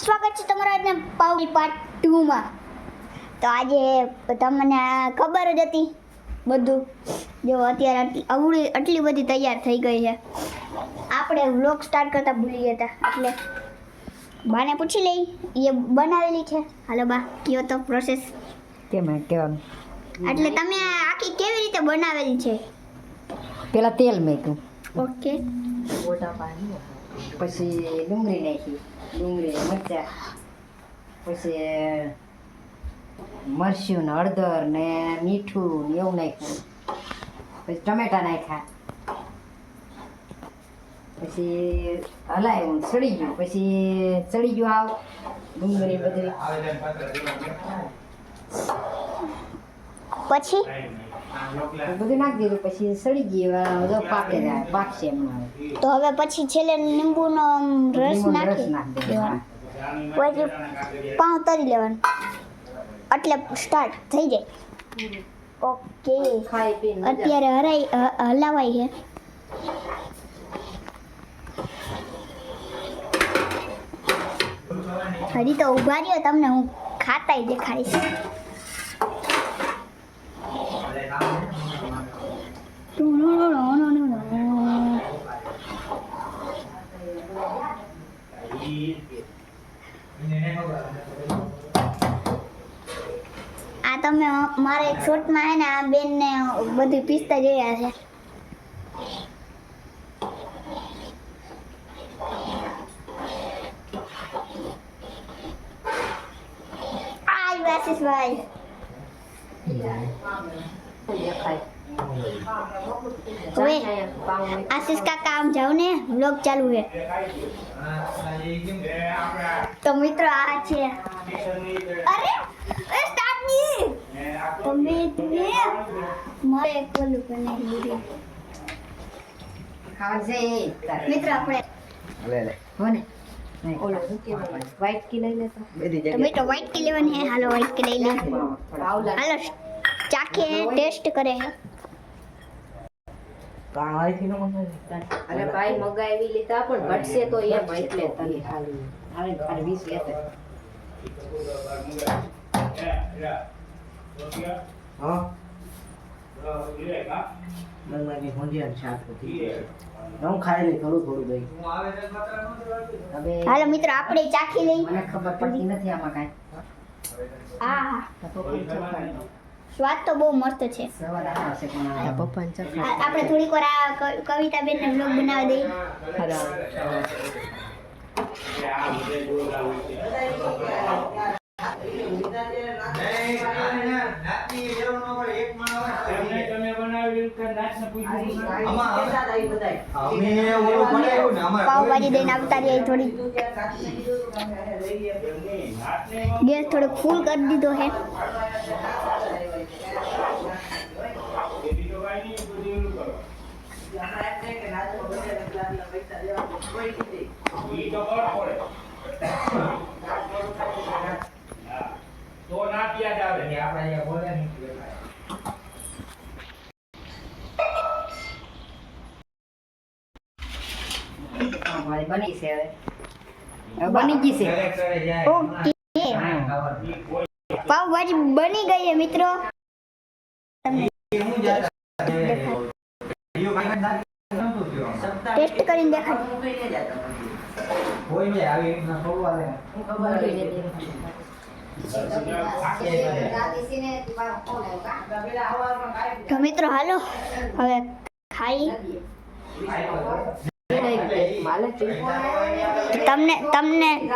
સ્વાગત છે તમારા આજના પાવડી પાર્ટ 2 માં। તો આજે તમને ખબર જ હતી બધું, જો અત્યારે આટલી બધી તૈયાર થઈ ગઈ છે। આપણે વ્લોગ સ્ટાર્ટ કરતા ભૂલી ગયા હતા, એટલે બાને પૂછી લઈ, એ બનાવેલી છે। હાલો બા, કયો તો પ્રોસેસ કેમ કહેવાનું? એટલે તમે આખી કેવી રીતે બનાવેલી છે? પેલા તેલ મૂક્યું, ઓકે, પછી ડુંગળી નાખી, ડુંગળી મરચાં, પછી મરચું ને હળદર ને મીઠું ને એવું નાખ્યું, પછી ટમેટા નાખ્યા, પછી હલાવ્યું, સડી ગયું, પછી સડી ગયું આવ ડુંગળી બધી, પછી બધું નાખી દીધું, પછી સડી ગયું, પાકે જાય, પાકશે એમનું। તો હવે પછી છેલ્લે લીંબુનો રસ નાખી દેવાનો, પછી પાઉં તરી લેવાનું, એટલે સ્ટાર્ટ થઈ જાય। ઓકે, અત્યારે હલાવાય છે। હજી તો ઉભા રહ્યો, તમને હું ખાતાય દેખાડીશ। આ તમે મારા એક શોર્ટમાં હે ને આ બેનને બધું પીસતા જોયા છે। આશીષભાઈ હવે આશીષ કાકા આમ જાવ ને, વ્લોગ ચાલુ છે। તો મિત્રો આ છે, અરે સ્ટાર્ટ ની તમે મારે એક ઓલું બનાવી લીધું મિત્રો। આપણે હોને ઓલો વ્હાઈટ કી લઈ લેતો, તો મિત્રો વ્હાઈટ કી લેવાની છે। હાલો વ્હાઈટ કી લઈ લે, હાલો ચાખે ટેસ્ટ કરે છે। અરે ભાઈ મગાવી લીધા પણ ઘટશે તો એમ એટલે તને ખાલી આવે ખાલી 20 લેતા। હા મને હોંડિયા છાપ હતી, હું ખાઈ લઈ થોડું થોડું દઈ। હવે હાલો મિત્રો આપણે ચાખી લઈ, મને ખબર પડતી નથી આમાં કાઈ। આ સ્વાદ તો બહુ મસ્ત છે। સવાલ આવશે પણ પપ્પાને ચખા આપણે થોડીક વાર આ કવિતા બેનને વ્લોગ બનાવી દઈએ। પાવભાજી દઈને આવતા રહીએ, થોડી ગેસ થોડો ફૂલ કરી દીધો છે। તો ના યાદ આવે ને આપણે અહીંયા બોલે નહીં બની છે, હવે બની ગઈ છે। ઓકે, પાવભાજી બની ગઈ છે મિત્રો। ટેસ્ટ કરીને દેખાડ। કોઈ નહીં આવી રીતના થોડું આવે તો મિત્રો હાલો હવે ખાઈ।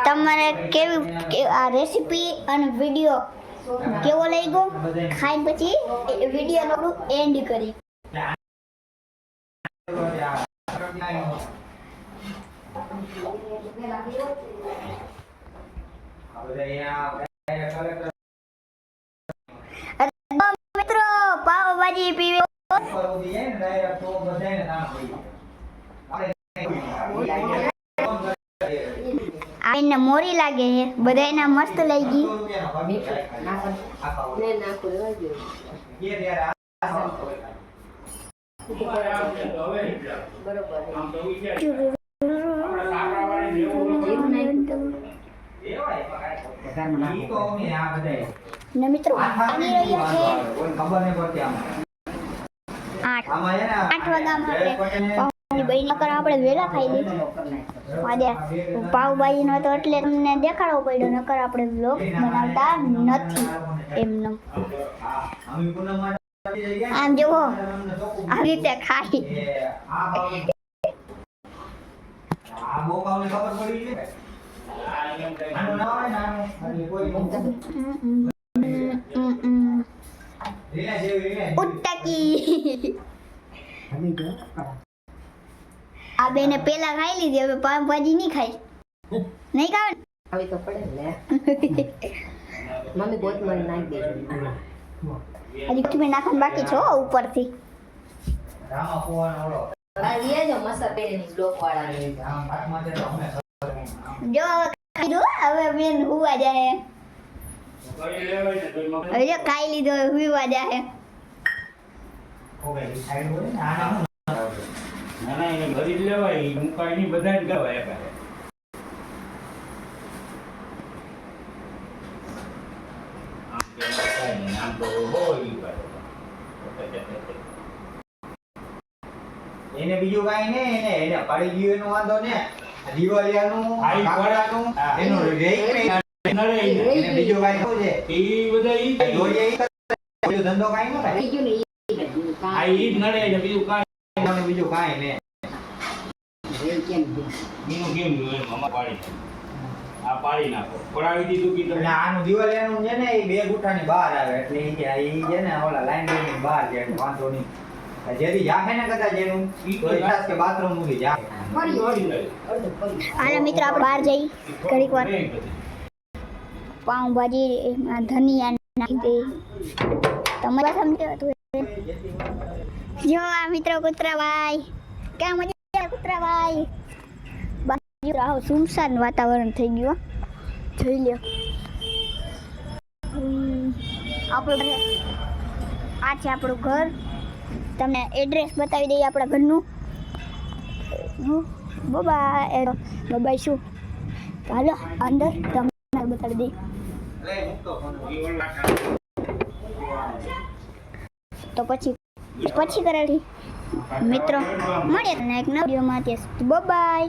તમારે કેવી આ રેસીપી અને વિડીયો કેવો લાગ્યો, ખાઈ પછી વિડીયો નું એન્ડ કરી। મિત્રો પાવભાજી પીવે આઈને મોરી લાગે છે, બધાયના મસ્ત લઈ ગઈ। ઈ તો અમે આ બધાય ને મિત્રો આવી રહ્યા છે કોઈ ખબર નહીં પડતી આમાં 8 આમાં છે ને 8 વાગ્યામાં આપણે બહેની કર આપણે વેલા ખાઈ લીધી આજે પાવભાજી નો તો એટલે તમને દેખાડવો પડ્યો નકર આપણે વ્લોગ બનાવતા નથી એમનો અમે કોના માટે આમ જુઓ આવી રીતે ખાઈ આ બોકાઓને ખબર પડી છે આનો ના હોય ને આનો કોઈ રીના જેવી રીના ઉટકી આ બેને પેલા ખાઈ લીધી હવે પાવભાજી નહીં ખાઈ નહીં ખાવે આવી તો પડે ને મમ્મી ગોતમરી નાખી દેજો હજી તમે નાખવાનું બાકી છો ઉપરથી રામા ફોન ઓળો આ લઈએ જો મસા પેરીની બ્લોક વાળાની આમ ભાતમાં છે તો અમે જો ખાઈ હવે બેન હુવા જાય હવે જો ખાઈ લીધો હવે હુવા જાય ઓકે સાઈડ હોય ને આના ના ના એને ભરી જ લેવાય મુકાઈ ની બધાને ગવાય કરે આમ કે કાઈ નહીં આમ તો બહુ ઈ કરે એને બીજું કાઈ નહીં એને પડી ગયું એનો વાંધો ને દિવાળીયાનું આઈ કાકડાનું હા. એનો રેઈ નડે એને બીજું કાઈ શું છે ઈ બધા ઈ દોડીએ ઈ કરે બીજો ધંધો કાઈ ન થાય થઈ ગયું ને આ ઈ જ નડે ને બીજું કાઈ મને બીજું કાઈ નહીં બીનું કેમ જોયું એમ અમાર પાડી આ પાડી નાખો પડાવી દીધું કે અને તમે આનું દિવાળીયાનું છે ને એ બે ગુઠાની બહાર આવે એટલે ઈ છે ને ઓલા લાઈન ની બહાર છે એટલે વાંધો નહીં જેથી જાહે ને કદાચ એનું તો એટલા કે બાથરૂમ નું જાહે ફરી જાય હાલો મિત્રો આપણે બહાર જઈ ઘડીક વાર પાવભાજી એમાં ધનિયા નાખી દે તમે સમજો તો જો આ મિત્રો કુતરાભાઈ ક્યાં મજા આવે કુતરાભાઈ બાજુ આવો સુમસાન વાતાવરણ થઈ ગયું હો. જોઈ લ્યો આપણું આ છે આપણું ઘર તમને એડ્રેસ બતાવી દઈએ આપણા ઘરનું બાય શું હાલો અંદર તમને બતાવી દઈએ તો પછી કરેલી મિત્રો મળીએ તમને એક નવા વિડીયોમાં ત્યાં સુધી બાય